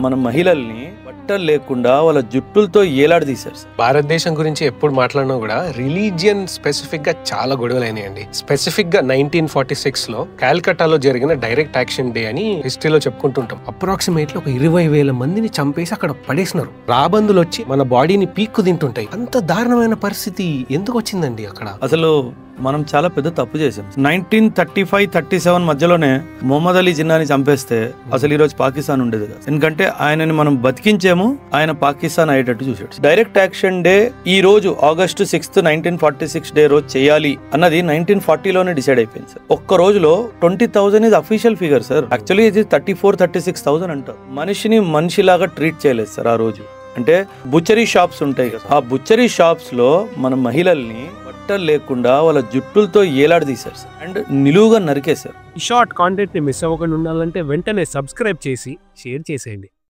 మన మహిళల్ని బట్టలు లేకుండా వాళ్ళ జుట్టులతో ఏలాడదీశారు సార్. భారతదేశం గురించి ఎప్పుడు మాట్లాడినా కూడా రిలీజియన్ స్పెసిఫిక్ గా చాలా గొడవలు అయినాయండి. స్పెసిఫిక్ గా 1946 లో కాల్కటాలో జరిగిన డైరెక్ట్ యాక్షన్ డే అని హిస్టరీలో చెప్పుకుంటుంటాం. అప్రాక్సిమేట్లీ ఒక 20,000 మందిని చంపేసి అక్కడ పడేసినారు. రాబందులు వచ్చి మన బాడీని పీక్కు తింటుంటాయి. అంత దారుణమైన పరిస్థితి ఎందుకు వచ్చిందండి అక్కడ? అసలు మనం చాలా పెద్ద తప్పు చేసాం. 1935-37 మధ్యలోనే మొహమ్మద్ అలీ జిన్నాని చంపేస్తే అసలు ఈ రోజు పాకిస్తాన్ ఉండేది కదా. ఎందుకంటే ఆయనని మనం బతికించాము, ఆయన పాకిస్తాన్ అయ్యేటట్టు చూసాడు. డైరెక్ట్ యాక్షన్ డే ఈ రోజు August 6, 1946 డే రోజు చేయాలి అన్నది 1940లోనే డిసైడ్ అయిపోయింది సార్. ఒక్క రోజులో 20,000 ఇది అఫీషియల్ ఫిగర్ సార్. యాక్చువల్లీ ఇది 34-36,000 అంటారు. మనిషిని మనిషిలాగా ట్రీట్ చేయలేదు సార్ ఆ రోజు. అంటే బుచ్చరీ షాప్స్ ఉంటాయి కదా, ఆ బుచ్చరీ షాప్స్ లో మన మహిళల్ని బట్టలు లేకుండా వాళ్ళ జుట్టులతో ఏలాడదీశారు సార్ అండ్ నిలువుగా నరికేశారు. ఈ షార్ట్ కాంటెంట్ ని మిస్ అవ్వకుండా ఉండాలంటే వెంటనే సబ్స్క్రైబ్ చేసి షేర్ చేసేయండి.